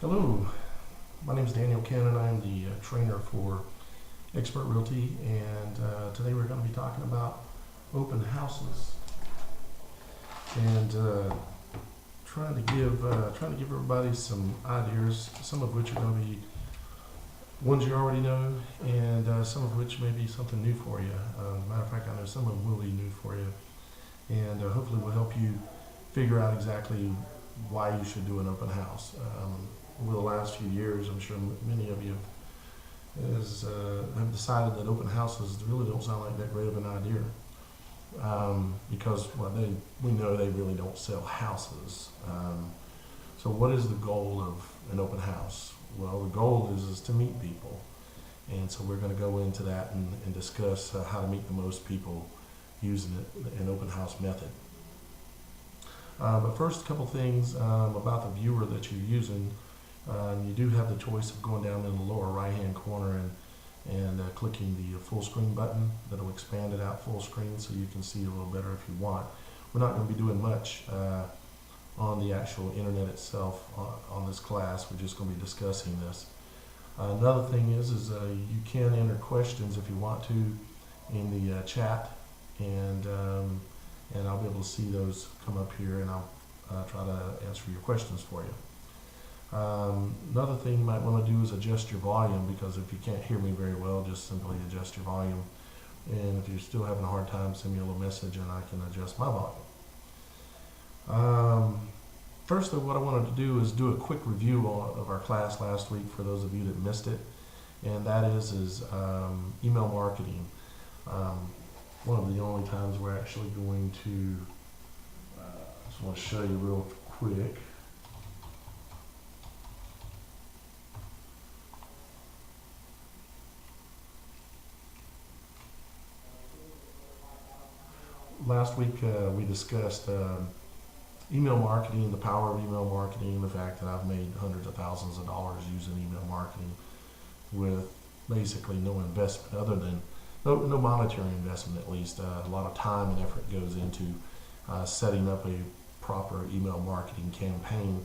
Hello, my name is Daniel Cannon. I'm the trainer for Expert Realty, and today we're going to be talking about open houses and trying to give everybody some ideas, some of which are going to be ones you already know, and some of which may be something new for you. Matter of fact, I know some of them will be new for you, and hopefully will help you figure out exactly why you should do an open house. Over the last few years, I'm sure many of you have decided that open houses really don't sound like that great of an idea, because we know they really don't sell houses. So what is the goal of an open house? Well, the goal is to meet people, and so we're going to go into that and discuss how to meet the most people using an open house method. But first, a couple things about the viewer that you're using. You do have the choice of going down in the lower right hand corner and clicking the full screen button. That'll expand it out full screen so you can see a little better if you want. We're not going to be doing much on the actual internet itself on this class. We're just going to be discussing this. Another thing is you can enter questions if you want to in the chat, and I'll be able to see those come up here, and I'll try to answer your questions for you. Another thing you might want to do is adjust your volume, because if you can't hear me very well, just simply adjust your volume. And if you're still having a hard time, send me a little message and I can adjust my volume. First, though, what I wanted to do is do a quick review of our class last week for those of you that missed it, and that is email marketing. One of the only times we're actually going to, I just want to show you real quick. Last week we discussed email marketing, the power of email marketing, the fact that I've made hundreds of thousands of dollars using email marketing with basically no investment, other than no monetary investment at least. A lot of time and effort goes into setting up a proper email marketing campaign,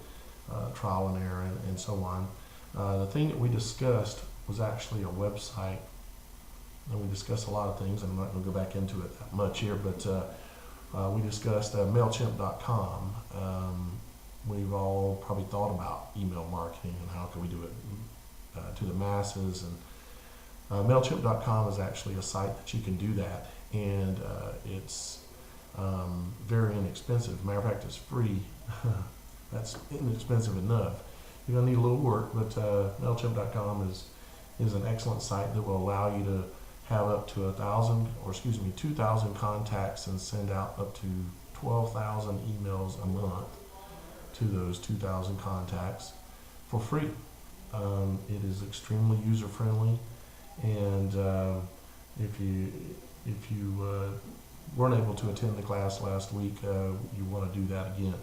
trial and error, and so on. The thing that we discussed was actually a website. And we discussed a lot of things, and I'm not going to go back into it that much here, but we discussed MailChimp.com. We've all probably thought about email marketing and how can we do it to the masses. And MailChimp.com is actually a site that you can do that, and it's very inexpensive. Matter of fact, it's free. That's inexpensive enough. You're going to need a little work, but MailChimp.com is an excellent site that will allow you to have up to 2,000 contacts and send out up to 12,000 emails a month to those 2,000 contacts for free. It is extremely user friendly, and if you weren't able to attend the class last week, you want to do that again.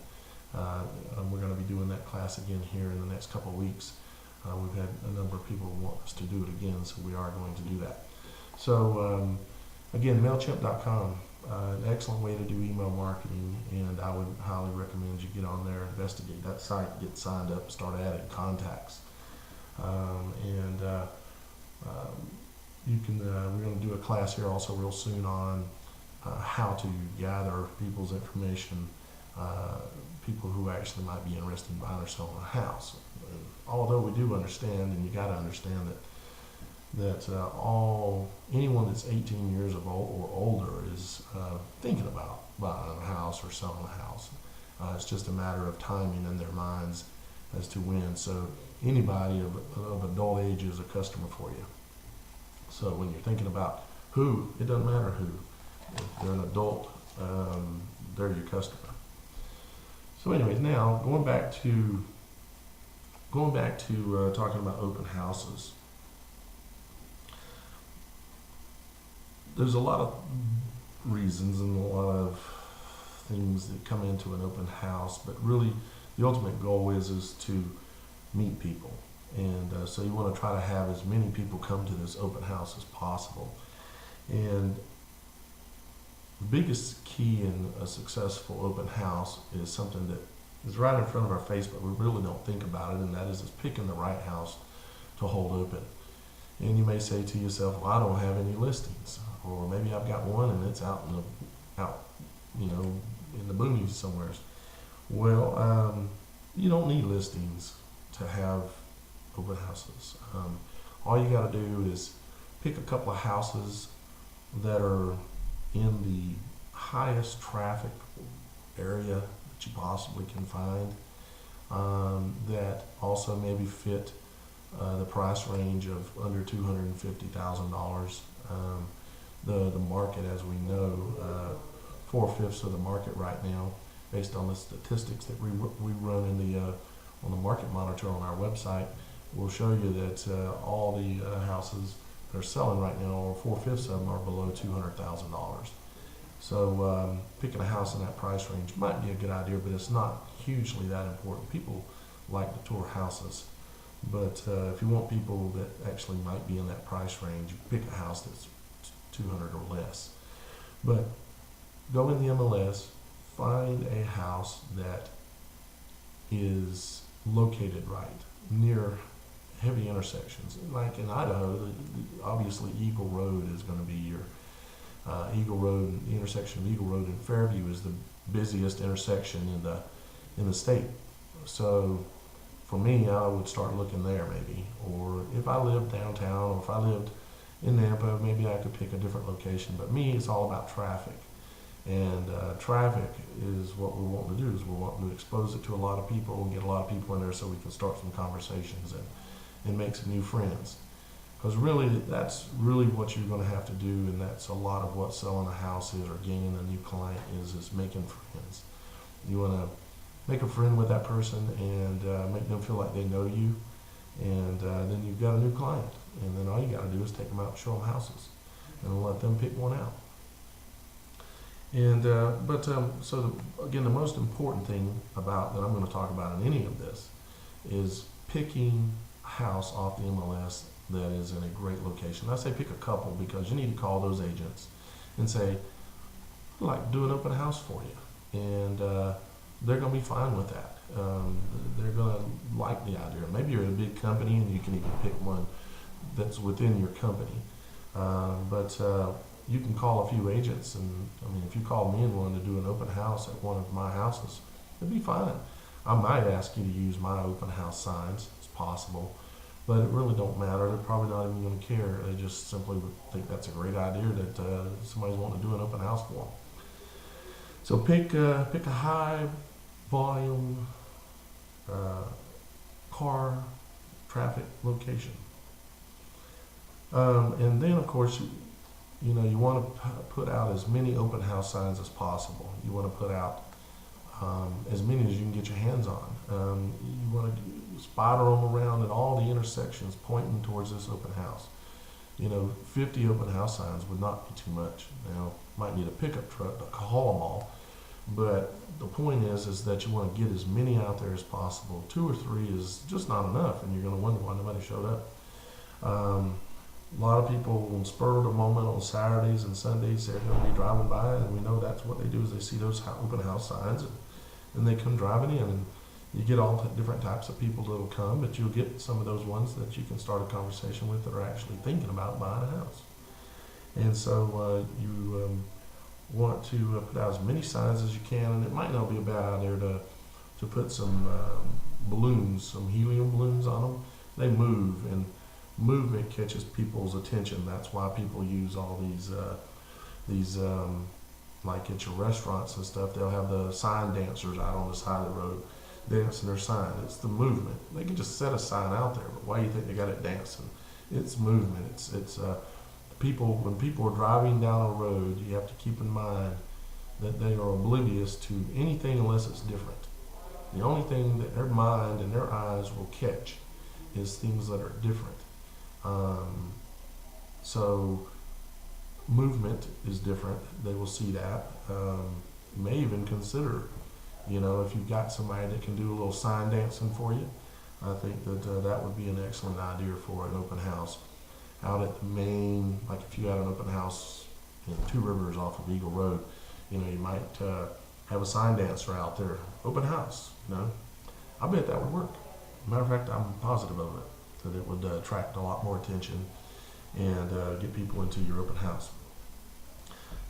We're going to be doing that class again here in the next couple of weeks. We've had a number of people who want us to do it again, so we are going to do that. So again, MailChimp.com, an excellent way to do email marketing, and I would highly recommend you get on there, investigate that site, get signed up, start adding contacts. You can. We're going to do a class here also real soon on how to gather people's information, people who actually might be interested in buying or selling a house. Although we do understand, and you got to understand that anyone that's 18 years of old or older is thinking about buying a house or selling a house. It's just a matter of timing in their minds as to when. So anybody of adult age is a customer for you. So when you're thinking about who, it doesn't matter who. If they're an adult, they're your customer. So anyways, now going back to talking about open houses. There's a lot of reasons and a lot of things that come into an open house, but really the ultimate goal is to meet people. And so you want to try to have as many people come to this open house as possible. And the biggest key in a successful open house is something that is right in front of our face, but we really don't think about it, and that is it's picking the right house to hold open. And you may say to yourself, well, I don't have any listings, or maybe I've got one and it's out, in the boonies somewhere. Well, you don't need listings to have open houses. All you got to do is pick a couple of houses that are in the highest traffic area that you possibly can find, that also maybe fit the price range of under $250,000. The market, as we know, 4/5 of the market right now, based on the statistics that we run in on the market monitor on our website, will show you that all the houses that are selling right now, or 4/5 of them, are below $200,000. So picking a house in that price range might be a good idea, but it's not hugely that important. People like to tour houses, but if you want people that actually might be in that price range, pick a house that's 200 or less. But go in the MLS, find a house that is located right, near heavy intersections. Like in Idaho, obviously Eagle Road is going to be your Eagle Road. The intersection of Eagle Road and Fairview is the busiest intersection in the state. So for me, I would start looking there maybe. Or if I lived downtown, or if I lived in Nampa, maybe I could pick a different location. But me, it's all about traffic. And traffic is what we want to do, is we want to expose it to a lot of people and get a lot of people in there so we can start some conversations and make some new friends. Because really, that's really what you're going to have to do, and that's a lot of what selling a house is, or gaining a new client is making friends. You want to make a friend with that person and make them feel like they know you, and then you've got a new client. And then all you got to do is take them out and show them houses and let them pick one out. And again, the most important thing about that I'm going to talk about in any of this is picking a house off the MLS that is in a great location. I say pick a couple because you need to call those agents and say, I'd like to do an open house for you, and they're going to be fine with that. They're going to like the idea. Maybe you're at a big company and you can even pick one that's within your company, but you can call a few agents, and if you called me and wanted to do an open house at one of my houses, it'd be fine. I might ask you to use my open house signs. It's possible, but it really don't matter. They're probably not even going to care. They just simply would think that's a great idea that somebody's wanting to do an open house for them. So pick a high volume car traffic location, and then of course you want to put out as many open house signs as possible. You want to put out as many as you can get your hands on. You want to spider them around at all the intersections pointing towards this open house. 50 open house signs would not be too much. Now, might need a pickup truck to haul them all, but the point is that you want to get as many out there as possible. 2 or 3 is just not enough, and you're going to wonder why nobody showed up. A lot of people, on spur of the moment, on Saturdays and Sundays, they're going to be driving by, and we know that's what they do, is they see those open house signs, and they come driving in, and you get all different types of people that will come, but you'll get some of those ones that you can start a conversation with that are actually thinking about buying a house. And so you want to put out as many signs as you can, and it might not be a bad idea to put some balloons, some helium balloons on them. They move, and movement catches people's attention. That's why people use all these like at your restaurants and stuff, they'll have the sign dancers out on the side of the road dancing their sign. It's the movement. They can just set a sign out there, but why do you think they got it dancing? It's movement. It's people. When people are driving down a road, you have to keep in mind that they are oblivious to anything unless it's different. The only thing that their mind and their eyes will catch is things that are different. So movement is different. They will see that. You may even consider, if you've got somebody that can do a little sign dancing for you, I think that that would be an excellent idea for an open house. Out at the main, like if you had an open house in Two Rivers off of Eagle Road, you might have a sign dancer out there, open house, you know. I bet that would work. Matter of fact, I'm positive of it, that it would attract a lot more attention and get people into your open house.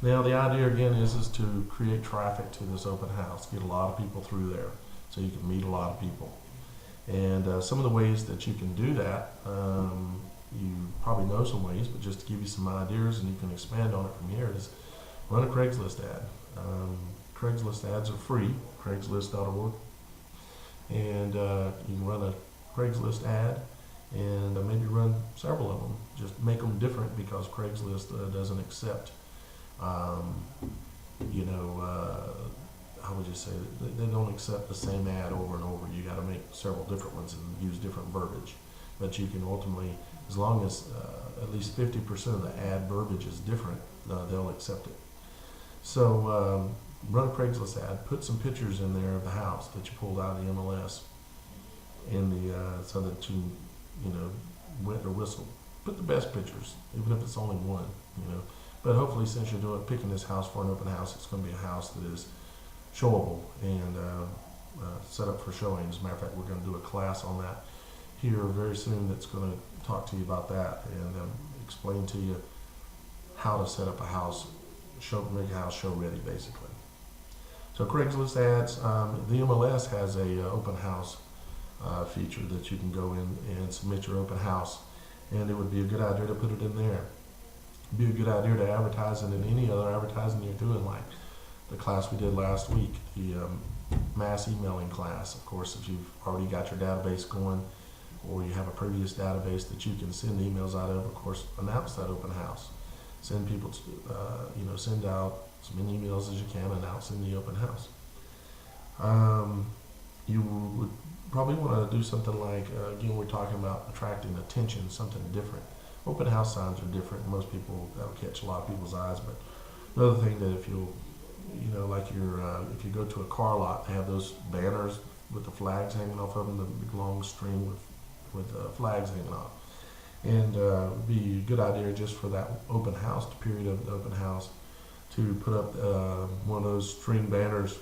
Now the idea again is to create traffic to this open house, get a lot of people through there so you can meet a lot of people. And some of the ways that you can do that, you probably know some ways, but just to give you some ideas and you can expand on it from here, is run a Craigslist ad. Craigslist ads are free, craigslist.org. And you can run a Craigslist ad and maybe run several of them. Just make them different because Craigslist doesn't accept, how would you say, they don't accept the same ad over and over. You got to make several different ones and use different verbiage. But you can ultimately, as long as at least 50% of the ad verbiage is different, they'll accept it. So run a Craigslist ad, put some pictures in there of the house that you pulled out of the MLS in the so that you wet or whistle. Put the best pictures, even if it's only one, But hopefully, since you're picking this house for an open house, it's going to be a house that is showable and set up for showing. As a matter of fact, we're going to do a class on that here very soon that's going to talk to you about that and explain to you how to set up a house, make a house show ready, basically. So Craigslist ads, the MLS has a open house feature that you can go in and submit your open house, and it would be a good idea to put it in there. It'd be a good idea to advertise it in any other advertising you're doing, like the class we did last week, the mass emailing class. Of course, if you've already got your database going, or you have a previous database that you can send emails out of course, announce that open house. Send people, send out as many emails as you can announcing the open house. You would probably want to do something like, again, we're talking about attracting attention, something different. Open house signs are different. Most people, that'll catch a lot of people's eyes. But another thing that if you if you go to a car lot, they have those banners with the flags hanging off of them, the big long string with flags hanging off. And it'd be a good idea just for that open house, the period of the open house, to put up one of those string banners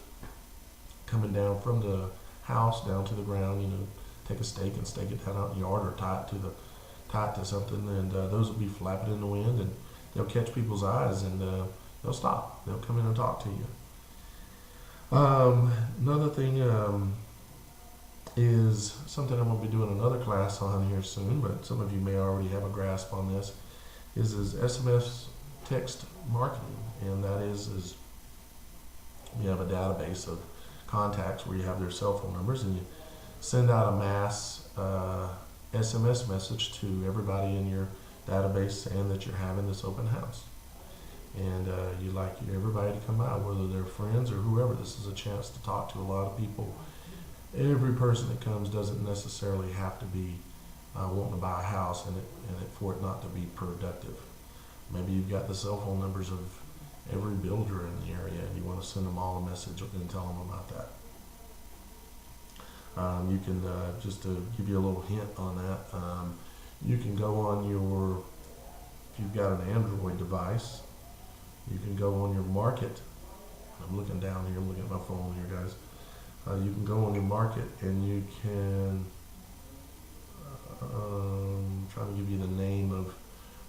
coming down from the house down to the ground. Take a stake and stake it down out in the yard or tie it to something, and those will be flapping in the wind, and they'll catch people's eyes, and they'll stop. They'll come in and talk to you. Another thing is something I'm going to be doing another class on here soon, but some of you may already have a grasp on this, is SMS text marketing. And that is you have a database of contacts where you have their cell phone numbers, and you send out a mass SMS message to everybody in your database saying that you're having this open house. And you'd like everybody to come out, whether they're friends or whoever. This is a chance to talk to a lot of people. Every person that comes doesn't necessarily have to be wanting to buy a house and for it not to be productive. Maybe you've got the cell phone numbers of every builder in the area and you want to send them all a message and tell them about that. You can, just to give you a little hint on that, you can go on if you've got an Android device, you can go on your market. I'm looking down here, I'm looking at my phone here, guys. You can go on your market and you can, trying to give you the name of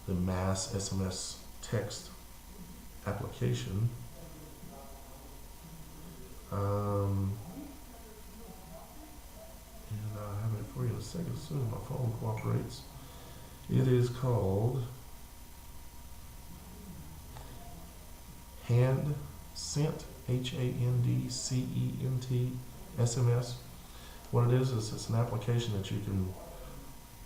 the mass SMS text application. And I'll have it for you in a second as soon as my phone cooperates. It is called HandSent, HANDCENT SMS. What it is it's an application that you can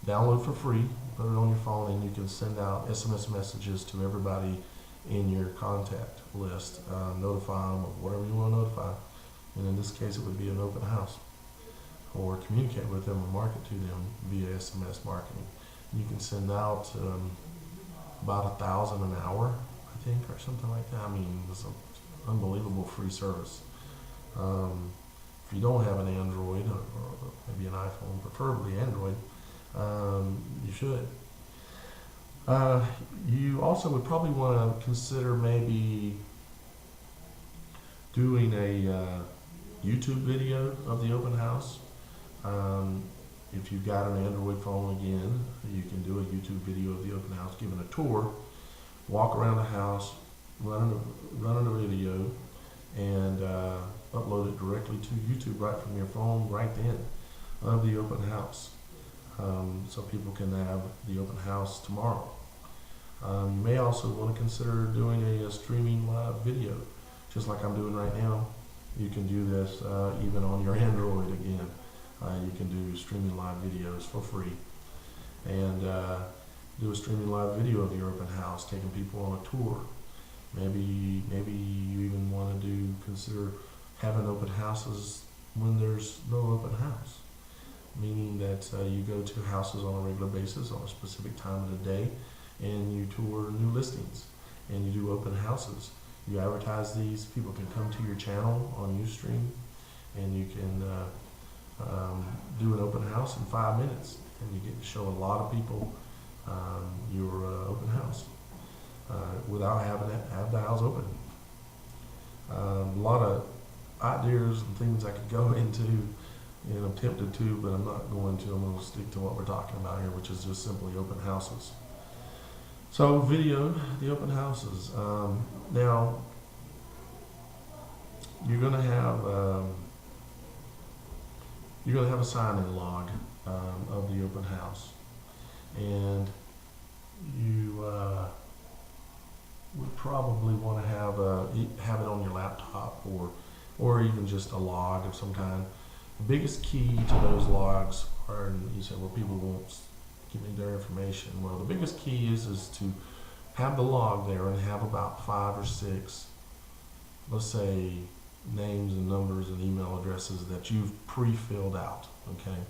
download for free, put it on your phone, and you can send out SMS messages to everybody in your contact list, notify them of whatever you want to notify. And in this case, it would be an open house, or communicate with them or market to them via SMS marketing. You can send out about 1,000 an hour, I think, or something like that. I mean, it's an unbelievable free service. If you don't have an Android or maybe an iPhone, preferably Android, you should. You also would probably want to consider maybe doing a YouTube video of the open house. If you've got an Android phone, again, you can do a YouTube video of the open house, giving a tour, walk around the house, running a video, and upload it directly to YouTube right from your phone, right then, of the open house. So people can have the open house tomorrow. You may also want to consider doing a streaming live video, just like I'm doing right now. You can do this even on your Android again. You can do streaming live videos for free, and do a streaming live video of your open house, taking people on a tour. Maybe you even want to consider having open houses when there's no open house, meaning that you go to houses on a regular basis on a specific time of the day, and you tour new listings, and you do open houses. You advertise these, people can come to your channel on Ustream, and you can do an open house in 5 minutes, and you get to show a lot of people your open house without having to have the house open. A lot of ideas and things I could go into, and I'm tempted to, but I'm not going to. I'm going to stick to what we're talking about here, which is just simply open houses. So video the open houses. Now you're going to have a sign-in log of the open house, and you would probably want to have it on your laptop, or even just a log of some kind. The biggest key to those logs are, and you say, well, people won't give me their information. Well, the biggest key is to have the log there and have about 5 or 6, let's say, names and numbers and email addresses that you've pre-filled out. Okay,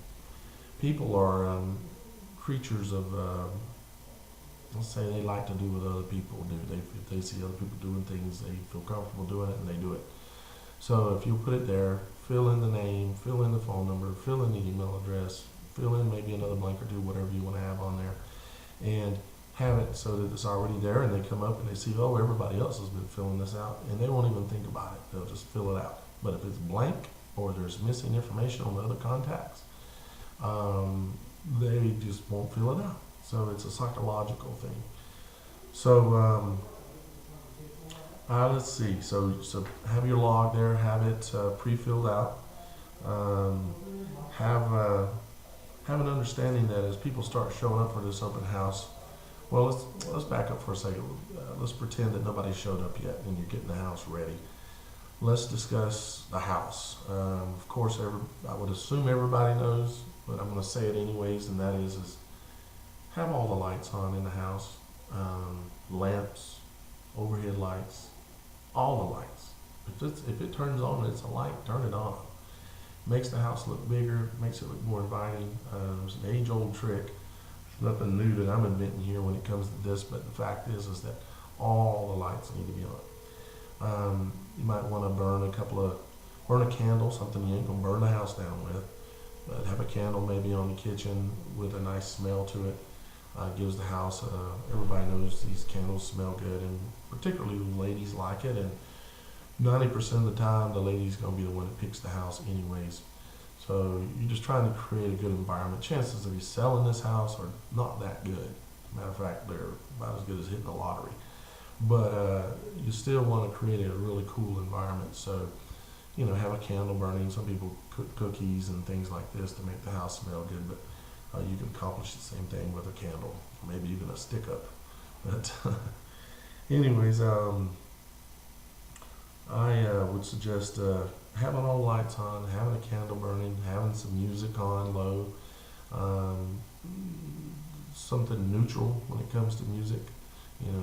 people are creatures of let's say they like to do what other people do. If they see other people doing things, they feel comfortable doing it, and they do it. So if you put it there, fill in the name, fill in the phone number, fill in the email address, fill in maybe another blank or two, whatever you want to have on there, and have it so that it's already there, and they come up and they see, oh, everybody else has been filling this out, and they won't even think about it. They'll just fill it out. But if it's blank or there's missing information on the other contacts, they just won't fill it out. So it's a psychological thing. So let's see. So have your log there, have it pre-filled out. Have an understanding that as people start showing up for this open house, well, let's back up for a second. Let's pretend that nobody showed up yet, and you're getting the house ready. Let's discuss the house. Of course, I would assume everybody knows, but I'm going to say it anyways, and that is have all the lights on in the house, lamps, overhead lights, all the lights. If it turns on, it's a light, turn it on. Makes the house look bigger, makes it look more inviting. It's an age-old trick. Nothing new that I'm inventing here when it comes to this, but the fact is that all the lights need to be on. You might want to burn a candle, something you ain't gonna burn the house down with, but have a candle maybe on the kitchen with a nice smell to it. Gives the house, everybody knows these candles smell good, and particularly the ladies like it, and 90% of the time the lady's gonna be the one that picks the house anyways. So you're just trying to create a good environment. Chances of you selling this house are not that good. Matter of fact, they're about as good as hitting the lottery. But you still want to create a really cool environment. So, have a candle burning. Some people cook cookies and things like this to make the house smell good. But you can accomplish the same thing with a candle, maybe even a stick up. But anyways, I would suggest having all the lights on, having a candle burning, having some music on low, something neutral when it comes to music.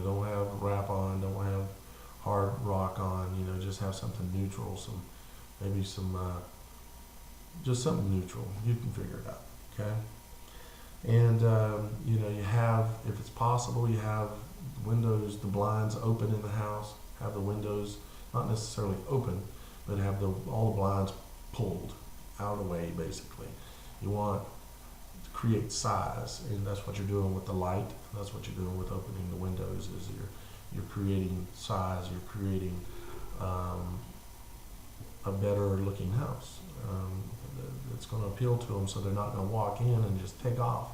Don't have rap on, don't have hard rock on. Just have something neutral, just something neutral. You can figure it out, okay? And you have, if it's possible, you have windows, the blinds open in the house. Have the windows not necessarily open, but have all the blinds pulled out of the way, basically. You want to create size, and that's what you're doing with the light. That's what you're doing with opening the windows, is you're creating size, you're creating a better looking house. It's going to appeal to them, so they're not going to walk in and just take off.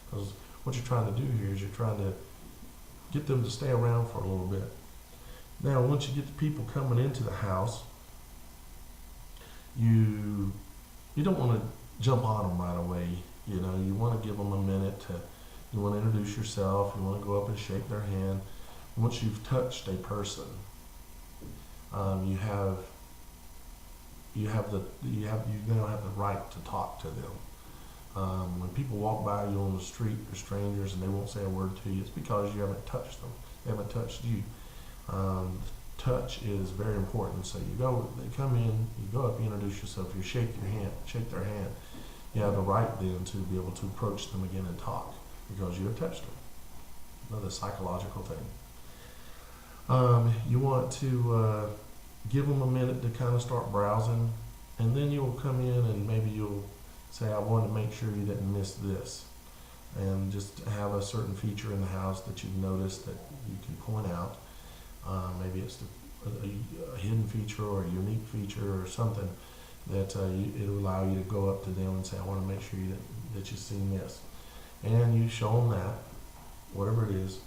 Because what you're trying to do here is you're trying to get them to stay around for a little bit. Now, once you get the people coming into the house, you don't want to jump on them right away. You know, you want to give them a minute to. You want to introduce yourself. You want to go up and shake their hand. Once you've touched a person, you now have the right to talk to them. When people walk by you on the street, they're strangers and they won't say a word to you. It's because you haven't touched them. They haven't touched you. Touch is very important. So they come in, you go up, you introduce yourself, you shake their hand. You have the right then to be able to approach them again and talk because you have touched them. Another psychological thing. You want to give them a minute to kind of start browsing, and then you'll come in and maybe you'll say, I want to make sure you didn't miss this, and just have a certain feature in the house that you've noticed that you can point out. Maybe it's a hidden feature or a unique feature or something that it'll allow you to go up to them and say, I want to make sure that you've seen this. And you show them that, whatever it is,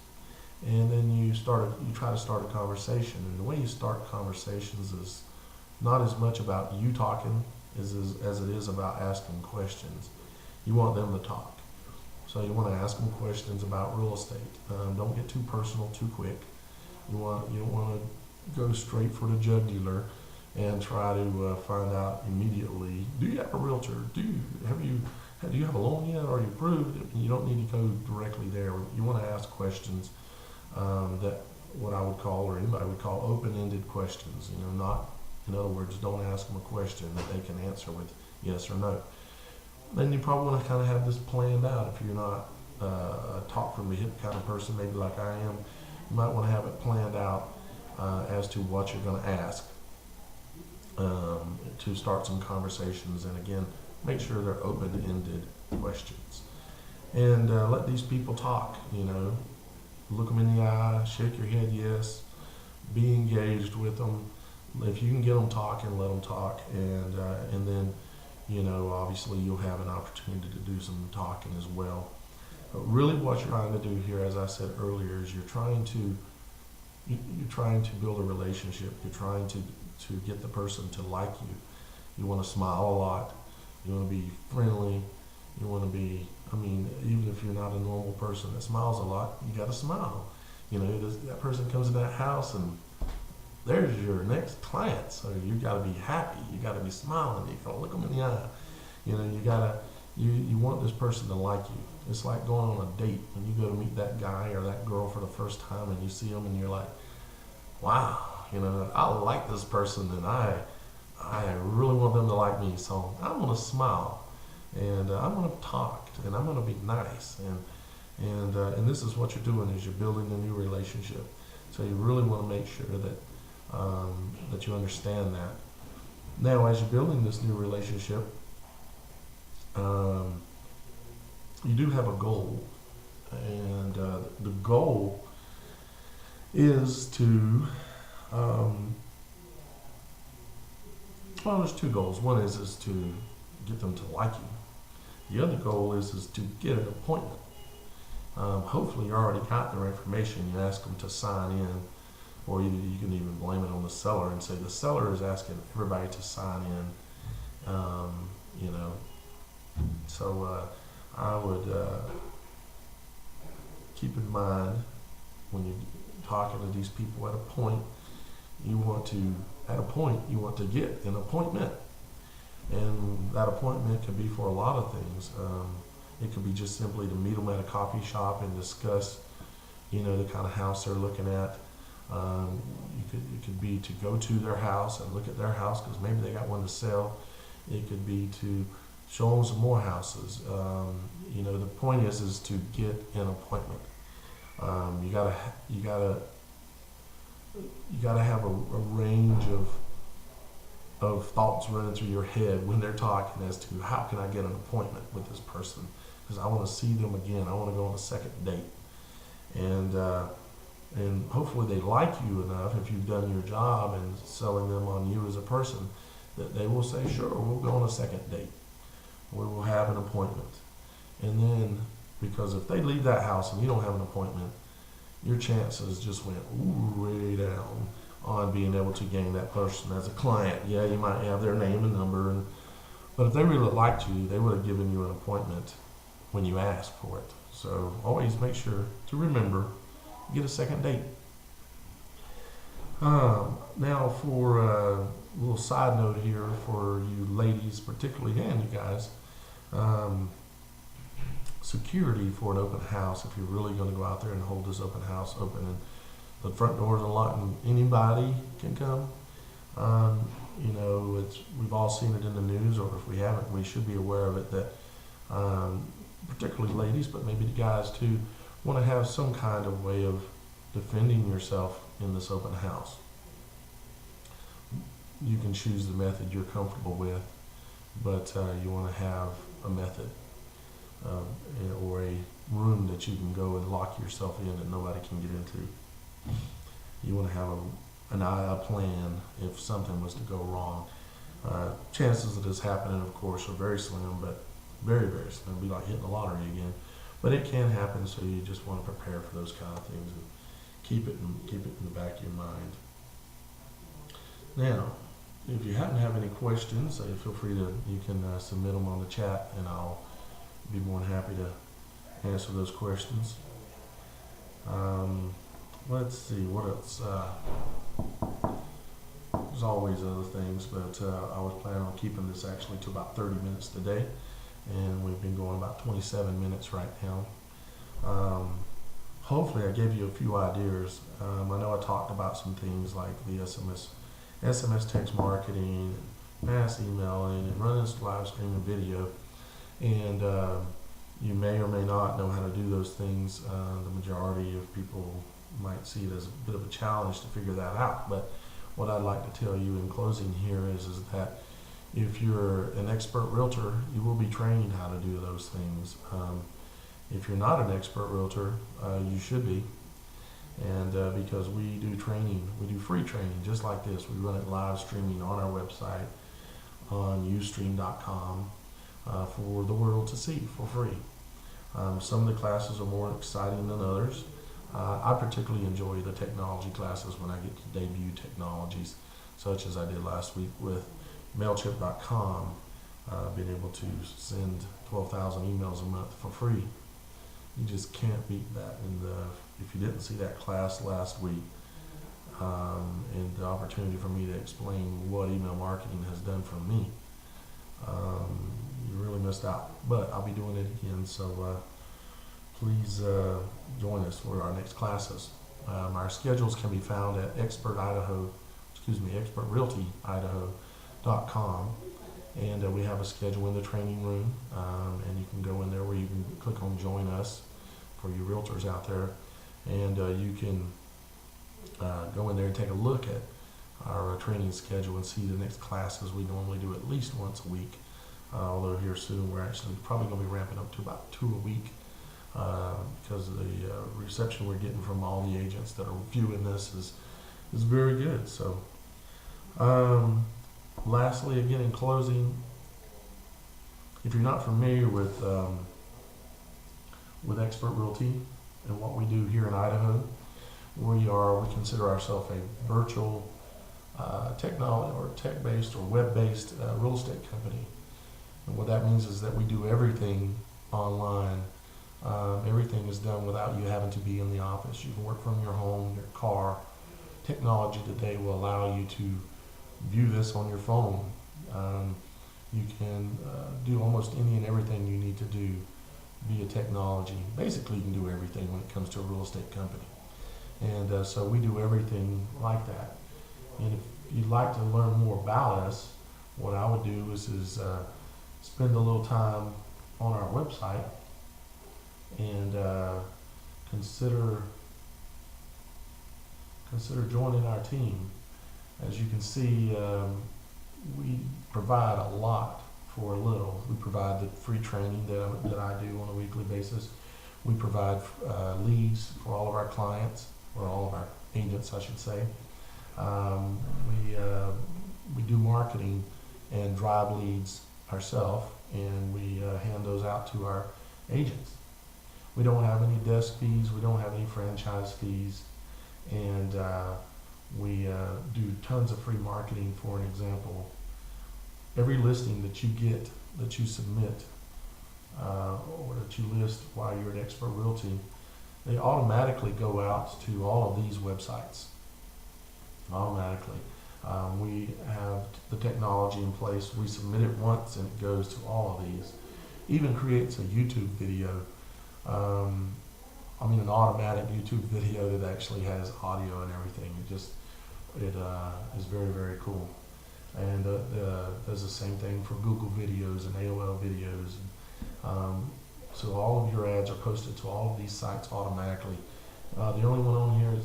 and then you try to start a conversation. And the way you start conversations is not as much about you talking as it is about asking questions. You want them to talk. So you want to ask them questions about real estate. Don't get too personal too quick. You don't want to go straight for the jugular and try to find out immediately, do you have a realtor? Do you have a loan yet? Are you approved? You don't need to go directly there. You want to ask questions that what I would call, or anybody would call, open-ended questions. Not, in other words, don't ask them a question that they can answer with yes or no. Then you probably want to kind of have this planned out. If you're not a talk from the hip kind of person, maybe like I am, you might want to have it planned out as to what you're going to ask to start some conversations. And again, make sure they're open-ended questions. And let these people talk, Look them in the eye, shake your head yes, be engaged with them. If you can get them talking, let them talk. And then, obviously you'll have an opportunity to do some talking as well. But really what you're trying to do here, as I said earlier, is you're trying to build a relationship. You're trying to get the person to like you. You want to smile a lot. You want to be friendly. You want to be, even if you're not a normal person that smiles a lot, you got to smile. That person comes in that house and there's your next client. So you got to be happy. You got to be smiling. You got to look them in the eye. You want this person to like you. It's like going on a date when you go to meet that guy or that girl for the first time and you see them and you're like, wow, I like this person and I really want them to like me. So I'm going to smile and I'm going to talk and I'm going to be nice. And this is what you're doing, is you're building a new relationship. So you really want to make sure that you understand that. Now, as you're building this new relationship, you do have a goal, and the goal is to, there's two goals. One is to get them to like you. The other goal is to get an appointment. Hopefully you already got their information. You ask them to sign in, or you can even blame it on the seller and say the seller is asking everybody to sign in. So I would keep in mind when you're talking to these people, at a point you want to get an appointment. And that appointment could be for a lot of things. It could be just simply to meet them at a coffee shop and discuss, the kind of house they're looking at. It could be to go to their house and look at their house because maybe they got one to sell. It could be to show them some more houses. The point is to get an appointment. You gotta have a range of thoughts running through your head when they're talking as to how can I get an appointment with this person, because I want to see them again. I want to go on a second date, and hopefully they like you enough if you've done your job and selling them on you as a person, that they will say, sure, we'll go on a second date. We will have an appointment. And then, because if they leave that house and you don't have an appointment, your chances just went way down on being able to gain that person as a client. Yeah, you might have their name and number, but if they really liked you, they would have given you an appointment when you asked for it. So always make sure to remember, get a second date. Now for a little side note here for you ladies particularly, and you guys, security for an open house, if you're really going to go out there and hold this open house open and the front doors unlocked and anybody can come, we've all seen it in the news, or if we haven't, we should be aware of it, that particularly ladies, but maybe the guys too, want to have some kind of way of defending yourself in this open house. You can choose the method you're comfortable with, but you want to have a method or a room that you can go and lock yourself in that nobody can get into. You want to have a plan if something was to go wrong. Chances of this happening, of course, are very slim, but very, very slim. It'd be like hitting the lottery again. But it can happen, so you just want to prepare for those kind of things and keep it in the back of your mind. Now, if you happen to have any questions, feel free to, you can submit them on the chat, and I'll be more than happy to answer those questions. Let's see, what else? There's always other things, but I was planning on keeping this actually to about 30 minutes today, and we've been going about 27 minutes right now. Hopefully I gave you a few ideas. I know I talked about some things like the SMS text marketing, mass emailing, and running live streaming video, and you may or may not know how to do those things. The majority of people might see it as a bit of a challenge to figure that out, but what I'd like to tell you in closing here is that if you're an expert realtor, you will be trained how to do those things. If you're not an expert realtor, you should be. And because we do training, we do free training just like this. We run it live streaming on our website on ustream.com for the world to see for free. Some of the classes are more exciting than others. I particularly enjoy the technology classes when I get to debut technologies, such as I did last week with MailChimp.com, being able to send 12,000 emails a month for free. You just can't beat that. And if you didn't see that class last week, and the opportunity for me to explain what email marketing has done for me, you really missed out. But I'll be doing it again, so please join us for our next classes. Our schedules can be found at expertrealtyidaho.com, and we have a schedule in the training room, and you can go in there where you can click on join us for you realtors out there, and you can go in there and take a look at our training schedule and see the next classes. We normally do at least once a week, although here soon we're actually probably going to be ramping up to about 2 a week, because the reception we're getting from all the agents that are viewing this is very good. So lastly, again, in closing, if you're not familiar with Expert Realty and what we do here in Idaho, we consider ourselves a virtual technology or tech-based or web-based real estate company. And what that means is that we do everything online. Everything is done without you having to be in the office. You can work from your home, your car. Technology today will allow you to view this on your phone. You can do almost any and everything you need to do via technology. Basically, you can do everything when it comes to a real estate company. And so we do everything like that. And if you'd like to learn more about us, what I would do is spend a little time on our website and consider joining our team. As you can see, we provide a lot for a little. We provide the free training that I do on a weekly basis. We provide leads for all of our clients, or all of our agents, I should say. We do marketing and drive leads ourselves, and we hand those out to our agents. We don't have any desk fees, we don't have any franchise fees, and we do tons of free marketing. For an example, every listing that you get, that you submit, or that you list while you're at Expert Realty, they automatically go out to all of these websites. Automatically. We have the technology in place. We submit it once and it goes to all of these. Even creates a YouTube video. An automatic YouTube video that actually has audio and everything. It is very, very cool. And does the same thing for Google videos and AOL videos. So all of your ads are posted to all of these sites automatically. The only one on here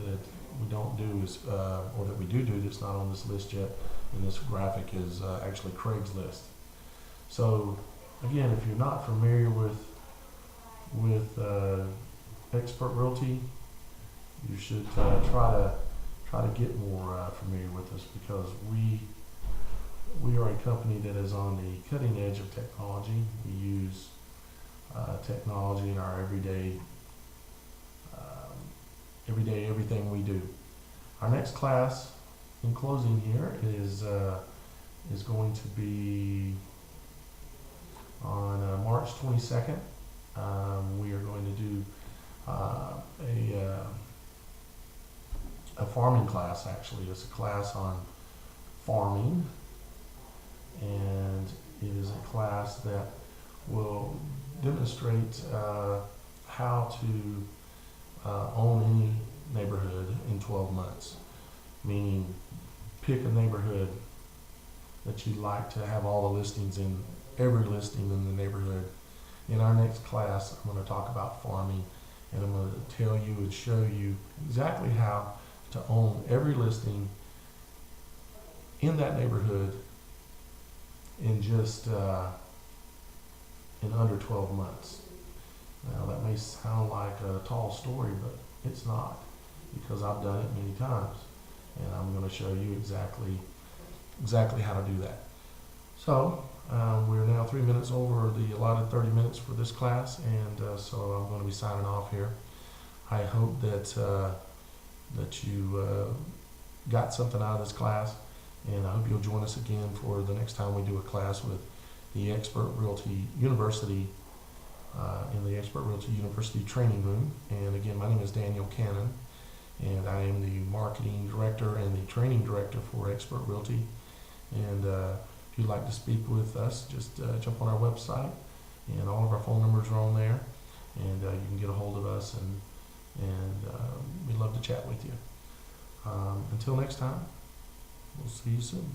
that we don't do is, or that we do that's not on this list yet, and this graphic is actually Craigslist. So again, if you're not familiar with Expert Realty, you should try to get more familiar with us, because we are a company that is on the cutting edge of technology. We use technology in our everyday everything we do. Our next class, in closing here, is going to be on March 22nd. We are going to do a farming class. Actually, it's a class on farming, and it is a class that will demonstrate how to own any neighborhood in 12 months. Meaning, pick a neighborhood that you'd like to have all the listings in, every listing in the neighborhood. In our next class, I'm going to talk about farming, and I'm going to tell you and show you exactly how to own every listing in that neighborhood in just in under 12 months. Now that may sound like a tall story, but it's not, because I've done it many times, and I'm going to show you exactly how to do that. So we're now 3 minutes over the allotted 30 minutes for this class, and so I'm going to be signing off here. I hope that you got something out of this class, and I hope you'll join us again for the next time we do a class with the Expert Realty University, in the Expert Realty University training room. And again, my name is Daniel Cannon, and I am the marketing director and the training director for Expert Realty. And if you'd like to speak with us, just jump on our website, and all of our phone numbers are on there, and you can get a hold of us, and we'd love to chat with you. Until next time, we'll see you soon.